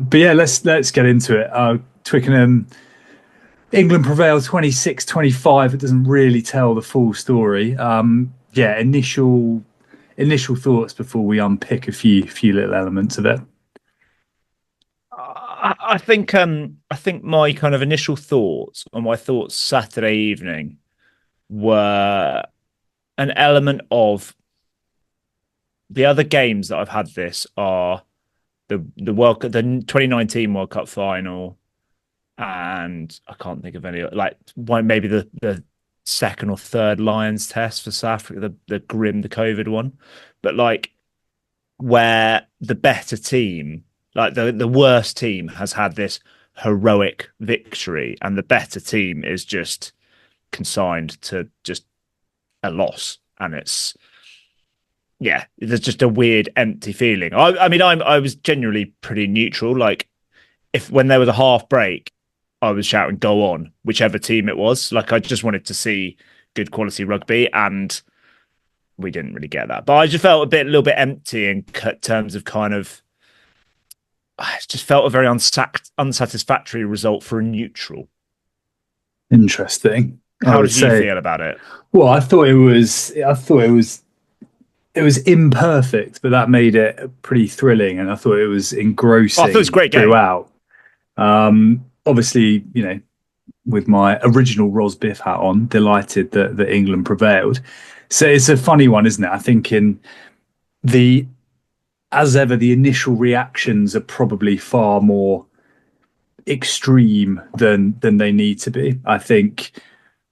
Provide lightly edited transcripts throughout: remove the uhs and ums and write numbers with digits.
But yeah, let's get into it. Twickenham, England prevailed 26-25. It doesn't really tell the full story. Yeah, initial thoughts before we unpick a few little elements of it. I think my kind of initial thoughts or my thoughts Saturday evening were an element of the other games that I've had. This are the 2019 World Cup final, and I can't think of any like one, maybe the second or third Lions test for South Africa, the COVID one, but like where the better team, like the worst team, has had this heroic victory, and the better team is just consigned to just a loss, and it's yeah, there's just a weird empty feeling. I mean, I was genuinely pretty neutral. Like if when there was a half break, I was shouting "Go on!" whichever team it was. Like I just wanted to see good quality rugby, and we didn't really get that. But I just felt a little bit empty in terms of kind of. I just felt a very unsatisfactory result for a neutral. Interesting. How did you feel about it? Well, it was imperfect, but that made it pretty thrilling, and I thought it was engrossing. I thought it was a great game throughout. Obviously, with my original Rosbiff hat on, delighted that England prevailed. So it's a funny one, isn't it? I think as ever, the initial reactions are probably far more extreme than they need to be. I think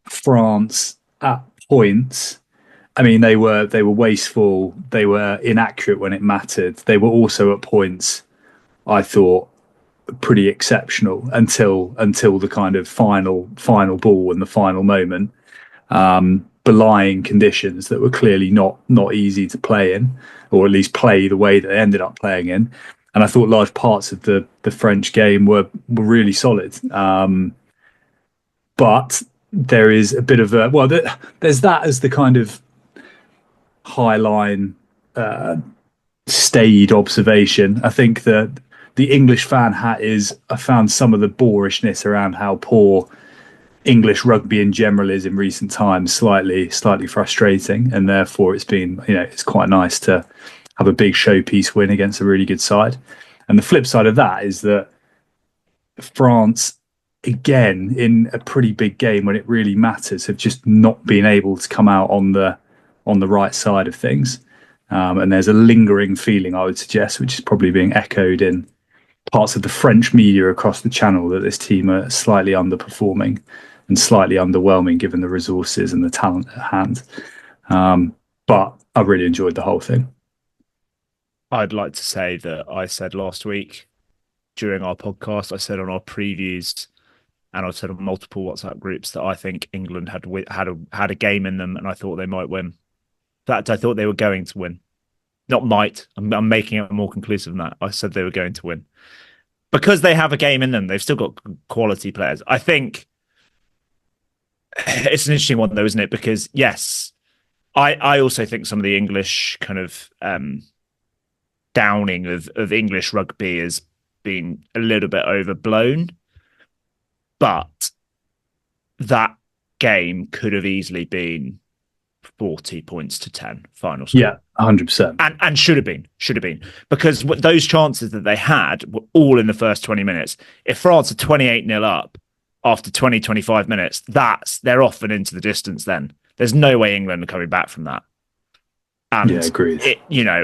France at points. I mean, they were wasteful. They were inaccurate when it mattered. They were also at points, I thought, pretty exceptional until the kind of final ball and the final moment, belying conditions that were clearly not easy to play in, or at least play the way that they ended up playing in. And I thought large parts of the French game were really solid. But there is a bit of there's that as the kind of high line staid observation. I think that the English fan hat I found some of the boorishness around how poor English rugby in general is in recent times slightly frustrating, and therefore it's been it's quite nice to have a big showpiece win against a really good side. And the flip side of that is that France, again, in a pretty big game when it really matters, have just not been able to come out on the right side of things. And there's a lingering feeling, I would suggest, which is probably being echoed in parts of the French media across the channel, that this team are slightly underperforming and slightly underwhelming given the resources and the talent at hand. But I really enjoyed the whole thing. I'd like to say that I said last week during our podcast, I said on our previews, and I said on multiple WhatsApp groups, that I think England had a game in them, and I thought they might win. In fact, I thought they were going to win. Not might. I'm making it more conclusive than that. I said they were going to win because they have a game in them. They've still got quality players. I think it's an interesting one, though, isn't it? Because yes, I also think some of the English kind of downing of English rugby has been a little bit overblown, but that game could have easily been 40 points to 10 final score. Yeah, 100%. And should have been, because those chances that they had were all in the first 20 minutes. If France are 28-0 up after 25 minutes, they're off and into the distance then. There's no way England are coming back from that. And yeah, agreed.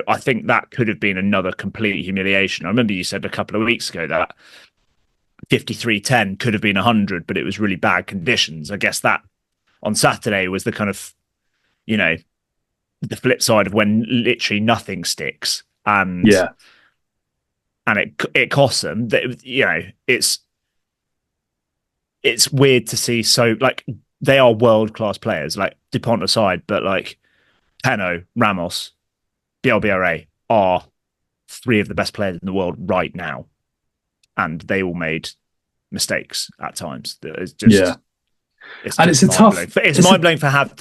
I think that could have been another complete humiliation. I remember you said a couple of weeks ago that 53-10 could have been 100, but it was really bad conditions. I guess that on Saturday was the kind of, the flip side of when literally nothing sticks. And yeah, and it costs them. It's weird to see. So like they are world-class players, like Dupont aside, but like Peno, Ramos, BLBRA are three of the best players in the world right now. And they all made mistakes at times. It's just, it's mind-blowing to have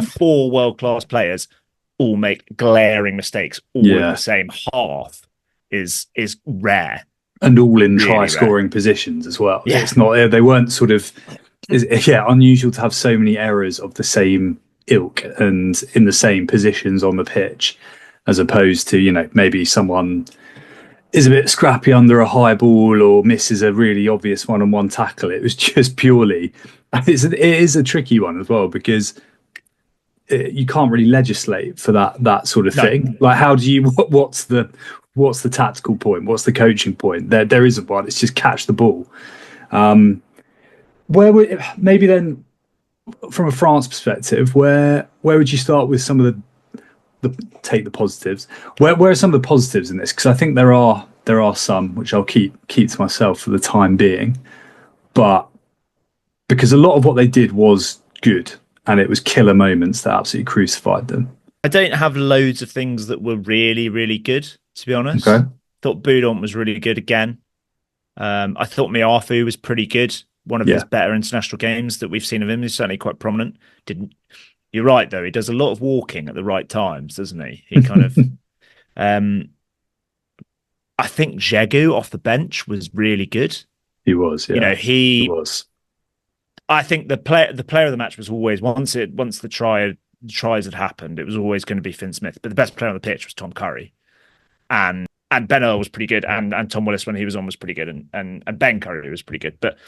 four world-class players all make glaring mistakes all in the same half is rare. and all in try Really rare. scoring positions as well. Yeah. It's not, they weren't sort of, yeah, unusual to have so many errors of the same ilk and in the same positions on the pitch, as opposed to, maybe someone is a bit scrappy under a high ball or misses a really obvious one-on-one tackle. It was just purely, it is a tricky one as well, because you can't really legislate for that sort of No. thing. Like, how do you, what's the tactical point? What's the coaching point? There isn't one. It's just catch the ball. Where would, maybe then, from a France perspective, where would you start with some of the take the positives? Where are some of the positives in this? Because I think there are some which I'll keep to myself for the time being, but because a lot of what they did was good, and it was killer moments that absolutely crucified them. I don't have loads of things that were really, really good, to be honest. Okay. Thought Boudon was really good again. I thought Miafu was pretty good. One of his better international games that we've seen of him. He's certainly quite prominent. You're right, though. He does a lot of walking at the right times, doesn't he? He kind of. I think Jegu off the bench was really good. He was, yeah. He was. I think the player of the match was always once the tries had happened, it was always going to be Finn Smith. But the best player on the pitch was Tom Curry, and Ben Earl was pretty good, and Tom Willis when he was on was pretty good, and Ben Curry was pretty good. But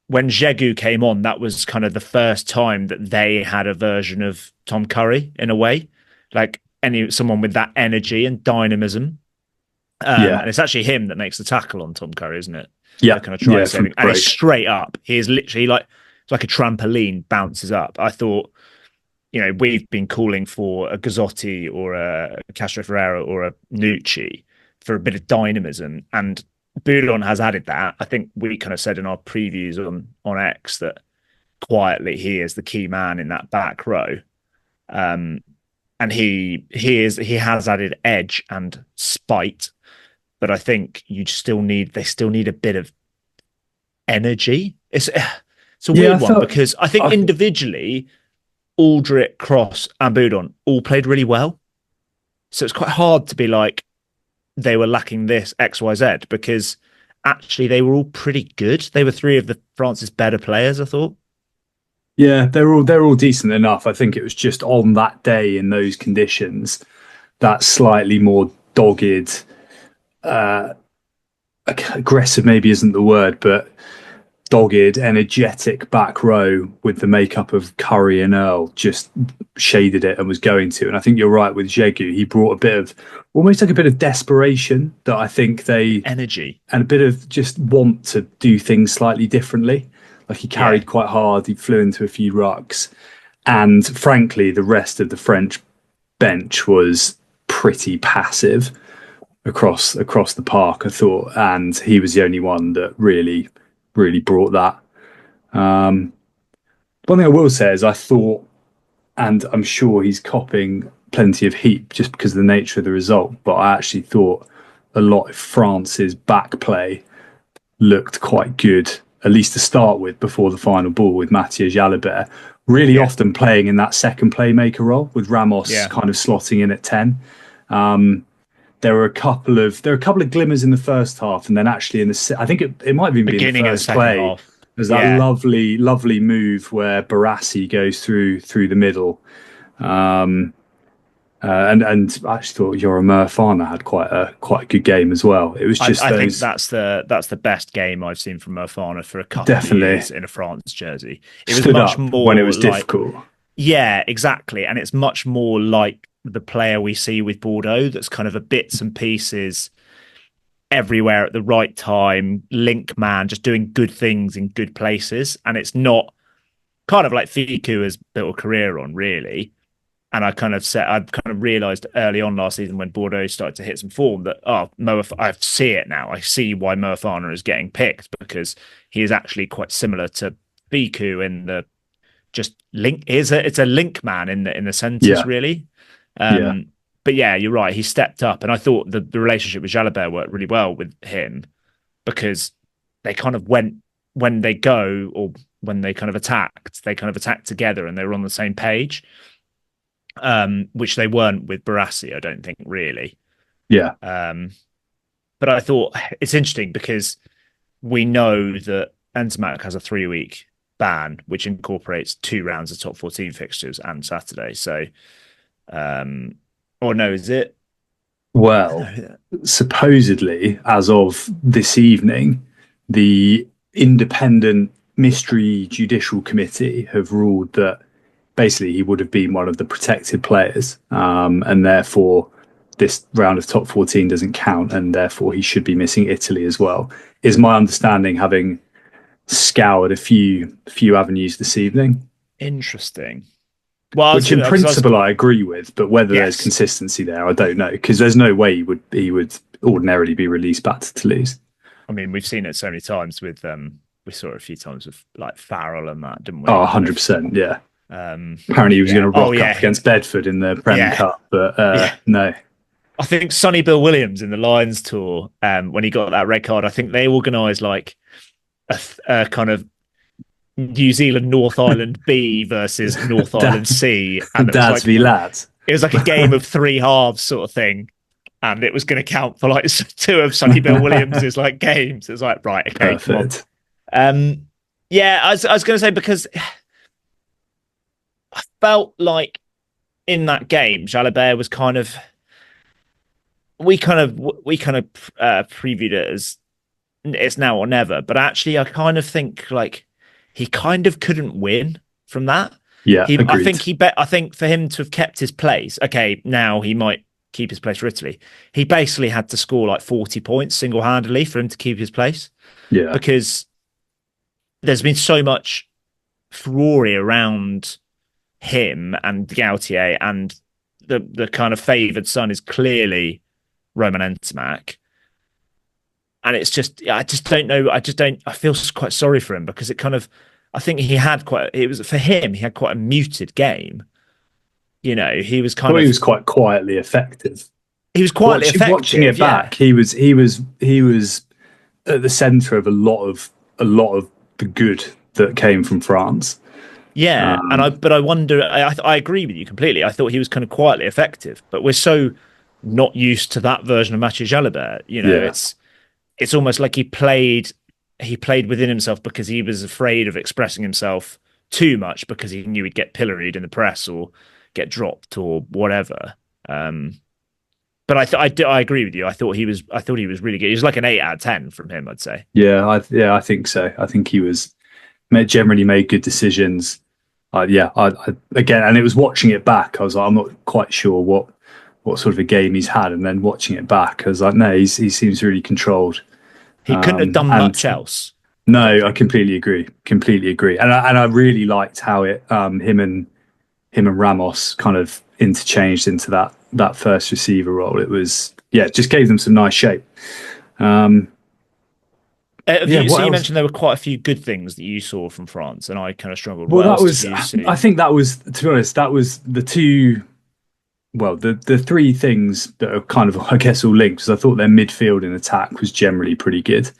when Jegu came on, that was kind of the first time that they had a version of Tom Curry in a way, like someone with that energy and dynamism. And it's actually him that makes the tackle on Tom Curry, isn't it? Yeah, kind of try saving, and it's straight up. He is literally it's like a trampoline bounces up. I thought, we've been calling for a Gazzotti or a Castro Ferreira or a Nucci for a bit of dynamism, and Boudon has added that. I think we kind of said in our previews on X that quietly he is the key man in that back row, and he has added edge and spite, but I think they still need a bit of energy. It's a weird one because I think individually, Aldrit, Cross, and Boudon all played really well, so it's quite hard to be like they were lacking this XYZ, because actually they were all pretty good. They were three of France's better players, I thought. Yeah, they're all decent enough. I think it was just on that day in those conditions, that slightly more dogged, aggressive maybe isn't the word, but dogged, energetic back row with the makeup of Curry and Earl just shaded it and was going to. And I think you're right with Jegu. He brought a bit of desperation that I think energy and a bit of just want to do things slightly differently. Like he carried quite hard. He flew into a few rucks, and frankly, the rest of the French bench was pretty passive across the park, I thought, and he was the only one that really brought that. One thing I will say is I thought, and I'm sure he's copping plenty of heat just because of the nature of the result, but I actually thought a lot of France's back play looked quite good, at least to start with, before the final ball, with Matthieu Jalibert really often playing in that second playmaker role, with Ramos kind of slotting in at 10. There were a couple of glimmers in the first half, and then actually I think it might have even been the first play. There's that lovely move where Barassi goes through the middle, and I actually thought Yoram Murfana had quite a good game as well. It was just I think that's the best game I've seen from Murfana for a couple of years in a France jersey. It was much more when it was difficult. Yeah, exactly, and it's much more like the player we see with Bordeaux, that's kind of a bits and pieces everywhere at the right time, link man, just doing good things in good places. And it's not kind of like Ficou has built a career on, really. And I've kind of realised early on last season when Bordeaux started to hit some form that, I see it now. I see why Murfana is getting picked, because he is actually quite similar to Ficou in the just link. It's a link man in the centres, really. But yeah, you're right. He stepped up, and I thought the relationship with Jalibert worked really well with him, because they kind of went when they go, or when they kind of attacked together, and they were on the same page, which they weren't with Barassi, I don't think, really. Yeah. but I thought it's interesting because we know that Ntamack has a 3-week ban, which incorporates 2 rounds of top 14 fixtures and Saturday. So, or no, is it? Well, supposedly, as of this evening, the independent mystery judicial committee have ruled that basically he would have been one of the protected players, and therefore this round of top 14 doesn't count, and therefore he should be missing Italy as well, is my understanding, having scoured a few avenues this evening. Interesting. Well, which in principle I agree with, but whether there's consistency there, I don't know, because there's no way he would ordinarily be released back to Toulouse. I mean, we've seen it so many times with we saw it a few times with like Farrell and that, didn't we? Oh, 100%, yeah. Apparently he was going to rock up against Bedford in the Premier Cup, but no. I think Sonny Bill Williams in the Lions tour, when he got that red card, I think they organised like a kind of New Zealand North Island B versus North Island C, and Dads v lads. It was like a game of 3 halves sort of thing, and it was going to count for like 2 of Sonny Bill Williams's like games. It was like, right, okay, perfect. Yeah, I was going to say, because I felt like in that game, Jalibert was kind of, we kind of previewed it as it's now or never, but actually I kind of think like he kind of couldn't win from that. Yeah, I think for him to have kept his place, okay, now he might keep his place for Italy. He basically had to score like 40 points single-handedly for him to keep his place. Yeah, because there's been so much furore around him and Gautier, and the kind of favoured son is clearly Roman Ntamack. And it's just, I just don't know. I feel quite sorry for him, because it kind of, I think he had he had quite a muted game. You know, he was he was quite quietly effective. He was quietly effective. Watching it back, he was at the centre of a lot of the good that came from France. Yeah, but I wonder. I agree with you completely. I thought he was kind of quietly effective, but we're so not used to that version of Matthieu Jalibert. You know, it's almost like he played within himself because he was afraid of expressing himself too much, because he knew he'd get pilloried in the press or get dropped or whatever. But I agree with you. I thought he was really good. He was like an 8 out of 10 from him, I'd say. Yeah, I think so. I think he generally made good decisions. Again, and it was watching it back, I was like, I'm not quite sure what sort of a game he's had, and then watching it back, I was like, no, he seems really controlled. He couldn't have done much else. No, I completely agree. And I really liked how it him and Ramos kind of interchanged into that first receiver role. It was, it just gave them some nice shape. You mentioned there were quite a few good things that you saw from France, and I kind of struggled. Well, I think that was, to be honest, that was the two. Well, the 3 things that are kind of, I guess, all linked, because I thought their midfield and attack was generally pretty good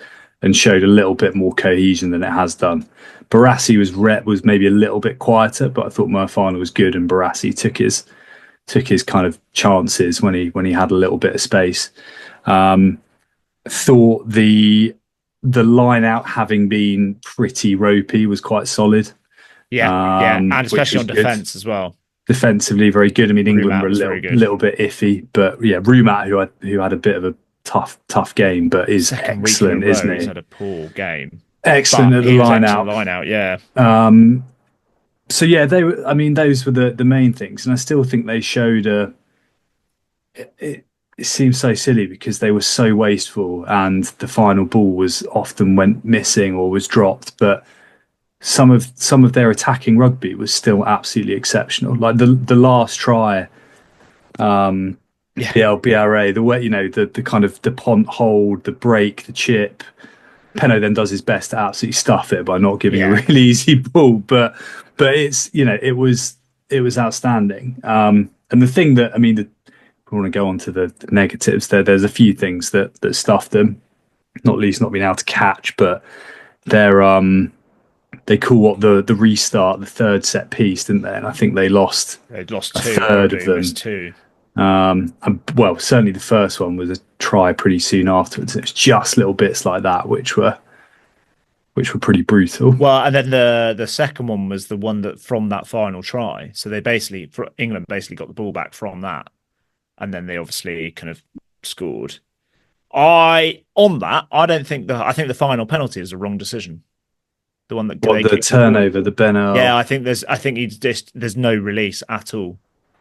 and showed a little bit more cohesion than it has done. Barassi was maybe a little bit quieter, but I thought Murfana was good, and Barassi took his kind of chances when he had a little bit of space. Thought the line out, having been pretty ropey, was quite solid. And especially on defence as well. Defensively, very good. I mean, England were a little bit iffy, but Rumat, who had a bit of a tough game, but is excellent, isn't he? He's had a poor game. Excellent at the line out. Yeah. So yeah, those were the main things, and I still think they showed it seems so silly because they were so wasteful, and the final ball often went missing or was dropped, but some of their attacking rugby was still absolutely exceptional. Like the last try, PLBRA, the way, the kind of the pont hold, the break, the chip. Penno then does his best to absolutely stuff it by not giving a really easy ball, but it's it was outstanding. And the thing that we want to go on to the negatives. There's a few things that stuffed them, not least not being able to catch, but they call up the restart, the third set piece, didn't they? And I think they lost a third of them. Well, certainly the first one was a try pretty soon afterwards. It was just little bits like that which were pretty brutal. Well, and then the second one was the one that from that final try. So England basically got the ball back from that, and then they obviously kind of scored. I think the final penalty is a wrong decision. The one that the turnover, the Bernard. Yeah, I think there's no release at all.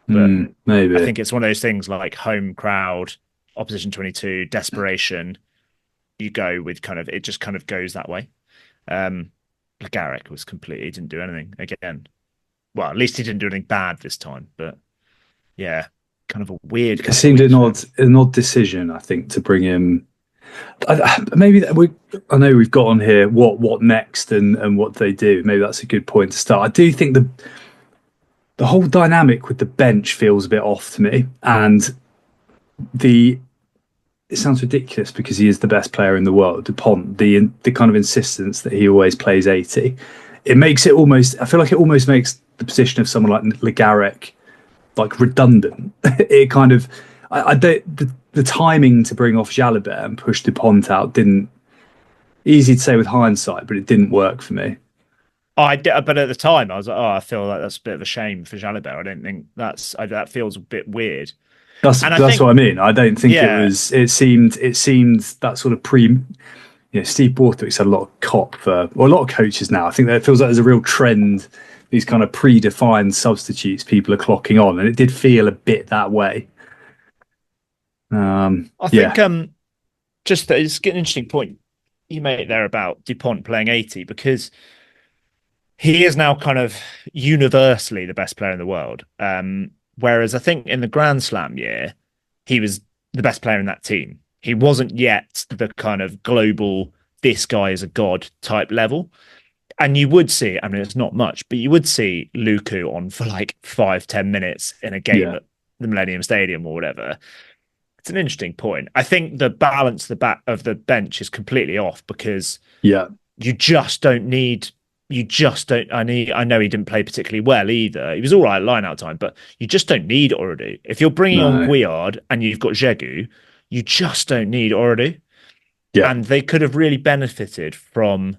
But maybe I think it's one of those things like home crowd, opposition 22, desperation. You go with it just kind of goes that way. Garrick was he didn't do anything again. Well, at least he didn't do anything bad this time. But yeah, kind of a weird. It seemed an odd decision, I think, to bring him. Maybe I know we've got on here what next and what they do. Maybe that's a good point to start. I do think the whole dynamic with the bench feels a bit off to me, and it sounds ridiculous because he is the best player in the world. Dupont, the kind of insistence that he always plays 80, it makes it almost. I feel like it almost makes the position of someone like Le Garrec like redundant. It kind of, I don't the timing to bring off Jalibert and push Dupont out didn't. Easy to say with hindsight, but it didn't work for me. But at the time, I was like, I feel like that's a bit of a shame for Jalibert. I don't think that feels a bit weird. That's what I mean. I don't think it was. It seemed that sort of Steve Borthwick's had a lot of a lot of coaches now. I think that it feels like there's a real trend. These kind of predefined substitutes people are clocking on, and it did feel a bit that way. I think just that it's an interesting point you made there about Dupont playing 80, because he is now kind of universally the best player in the world. Whereas I think in the Grand Slam year, he was the best player in that team. He wasn't yet the kind of global, this guy is a god type level. And you would see, I mean, it's not much, but you would see Luku on for like 5-10 minutes in a game at the Millennium Stadium or whatever. It's an interesting point. I think the balance of the bench is completely off, because you just don't need. I know he didn't play particularly well either. He was all right line out time, but you just don't need Oradu. If you're bringing on Guillard and you've got Jegu, you just don't need Oradu. Yeah. And they could have really benefited from,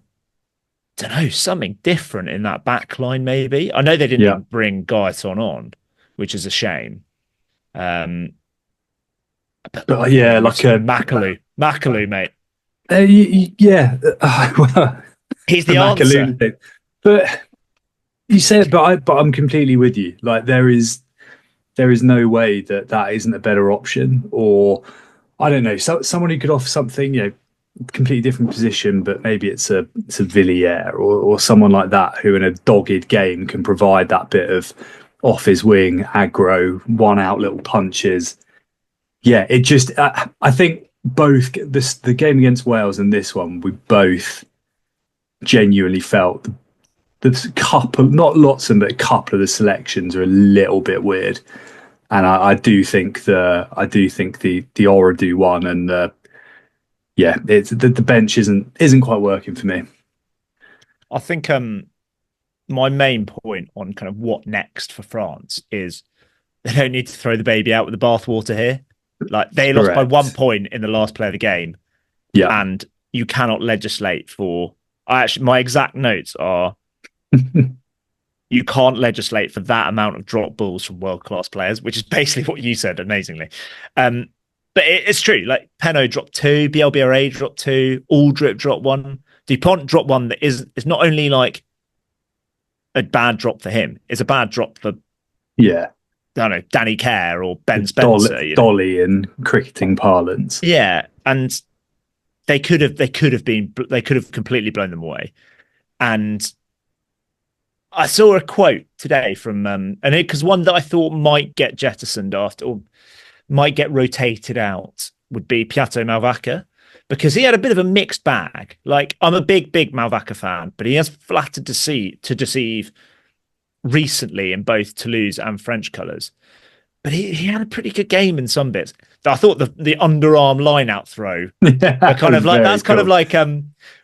I don't know, something different in that back line maybe. I know they didn't even bring Gaetan on, which is a shame. But like Makalu, mate. Well, he's the answer. Thing. But you say it, but I'm completely with you. Like there is no way that isn't a better option, or I don't know, someone who could offer something, completely different position, but maybe it's a Villiers or someone like that who in a dogged game can provide that bit of off his wing aggro, one out little punches. Yeah, it just I think both the game against Wales and this one, we both genuinely felt the couple, not lots of them, but a couple of the selections are a little bit weird, and I do think the Oradu one and it's the bench isn't quite working for me. I think my main point on kind of what next for France is they don't need to throw the baby out with the bathwater here. Like they lost by 1 point in the last play of the game, and you cannot legislate for. My exact notes are you can't legislate for that amount of drop balls from world-class players, which is basically what you said amazingly. But it's true. Like Penaud dropped 2, BLBRA dropped 2, Aldrip dropped 1, Dupont dropped 1. That is, it's not only like a bad drop for him, it's a bad drop for I don't know, Danny Kerr or Ben Spencer. Dolly in cricketing parlance. Yeah, and they could have completely blown them away. And I saw a quote today from because one that I thought might get jettisoned after, or might get rotated out, would be Piato Malvaca, because he had a bit of a mixed bag. Like, I'm a big Malvaca fan, but he has flattered to deceive recently in both Toulouse and French colours. But he had a pretty good game in some bits. I thought the underarm line out throw, kind of like that's cool. Kind of like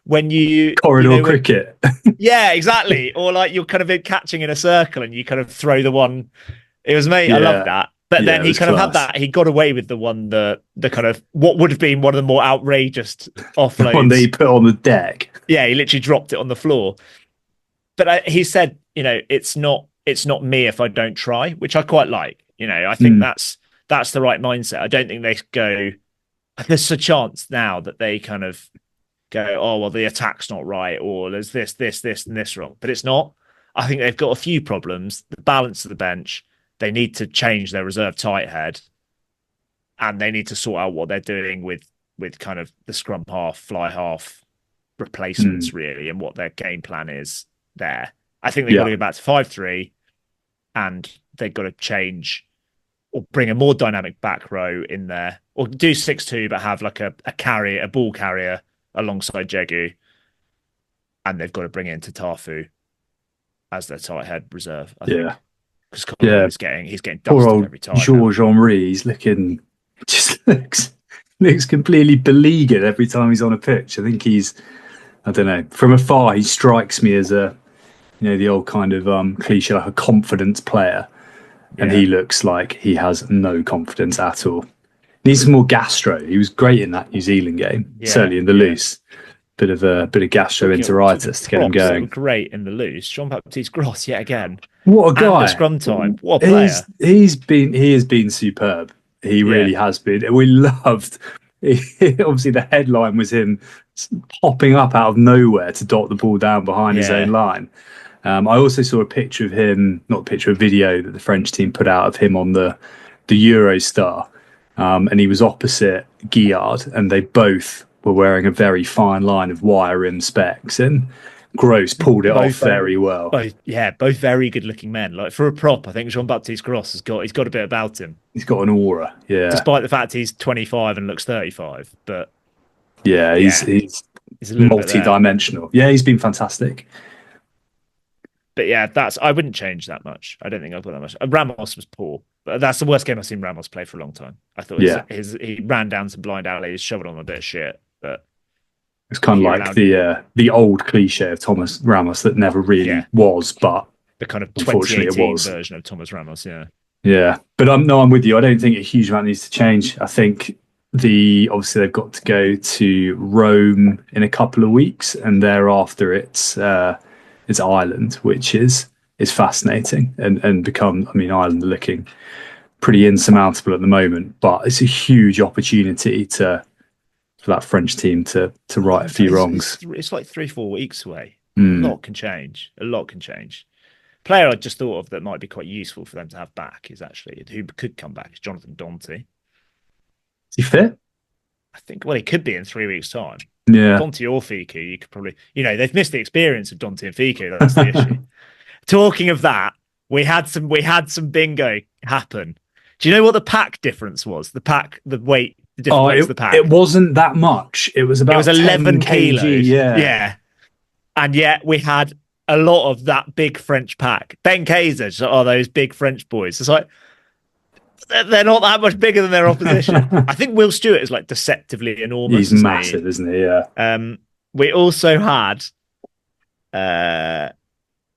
when you corridor cricket. Yeah, exactly. Or like you're kind of catching in a circle and you kind of throw the one. It was I love that. But Yeah, then it he was kind of had class. that. He got away with the kind of what would have been one of the more outrageous One that he offloads. put on the deck. Yeah, he literally dropped it on the floor. But he said, it's not me if I don't try, which I quite like. I think Mm. that's the right mindset. I don't think they go. There's a chance now that they kind of go, oh well, the attack's not right, or there's this, and this wrong. But it's not. I think they've got a few problems. The balance of the bench. They need to change their reserve tight head, and they need to sort out what they're doing with kind of the scrum half, fly half replacements, really, and what their game plan is there. I think they've got to go back to 5-3, and they've got to change or bring a more dynamic back row in there, or do 6-2, but have like a ball carrier alongside Jegu, and they've got to bring in Tatafu as their tight head reserve. I think. Because he's getting Poor dusted old every time. Georges Henry, he's looks completely beleaguered every time he's on a pitch. I think I don't know, from afar he strikes me as the old kind of cliche, like a confidence player, and he looks like he has no confidence at all. Needs some more gastro. He was great in that New Zealand game, certainly in the loose. Bit of gastroenteritis to get him going. Great in the loose. Jean-Baptiste Gros yet again. What a guy! And the scrum time. What a player! He has been superb. He really has been. We loved. Obviously, the headline was him popping up out of nowhere to dot the ball down behind his own line. I also saw a picture of him, not a picture, a video that the French team put out of him on the Eurostar, and he was opposite Guillard, and they both were wearing a very fine line of wire rim specs, and Gros pulled it off very well. Both very good-looking men. Like for a prop, I think Jean-Baptiste Gros he's got a bit about him. He's got an aura, despite the fact he's 25 and looks 35. But he's multi-dimensional. Yeah, he's been fantastic. But I wouldn't change that much. I don't think I've got that much. Ramos was poor, but that's the worst game I've seen Ramos play for a long time. I thought he ran down some blind alleys, shoveled on a bit of shit, but it's kind of like the old cliche of Thomas Ramos that never really was, but the kind of 2018 version of Thomas Ramos. Yeah, but I'm with you. I don't think a huge amount needs to change. I think obviously they've got to go to Rome in a couple of weeks, and thereafter it's Ireland, which is fascinating and become. I mean, Ireland are looking pretty insurmountable at the moment, but it's a huge opportunity for that French team to right a few wrongs. It's like 3-4 weeks away. A lot can change. Player I just thought of that might be quite useful for them to have back is actually who could come back is Jonathan Dante. Is he fit? I think he could be in 3 weeks' time. Yeah, Dante or Fiku, you could probably they've missed the experience of Dante and Fiku. That's the issue. Talking of that, we had some bingo happen. Do you know what the pack difference was? The weight. The different weights of the pack. It wasn't that much. It was 11 kilos. Yeah. And yet we had a lot of that big French pack. Ben Kaiser, those big French boys. It's like they're not that much bigger than their opposition. I think Will Stewart is like deceptively enormous. He's massive, isn't he? Yeah. We also had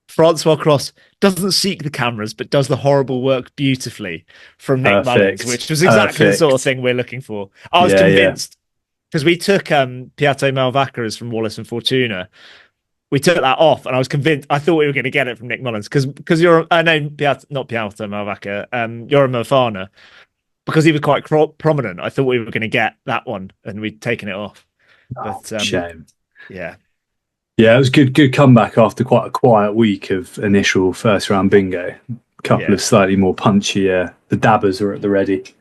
Francois Cross doesn't seek the cameras, but does the horrible work beautifully from Nick Mullins, which was exactly the sort of thing we're looking for. I was convinced because we took Piatto Malvacaras from Wallace and Fortuna. We took that off, and I was convinced. I thought we were going to get it from Nick Mullins because not Piatto Malvaca, Yoram Mofana, because he was quite prominent. I thought we were going to get that one, and we'd taken it off. But shame. Yeah. Yeah, it was good comeback after quite a quiet week of initial first round bingo. A couple of slightly more punchy. The dabbers are at the ready.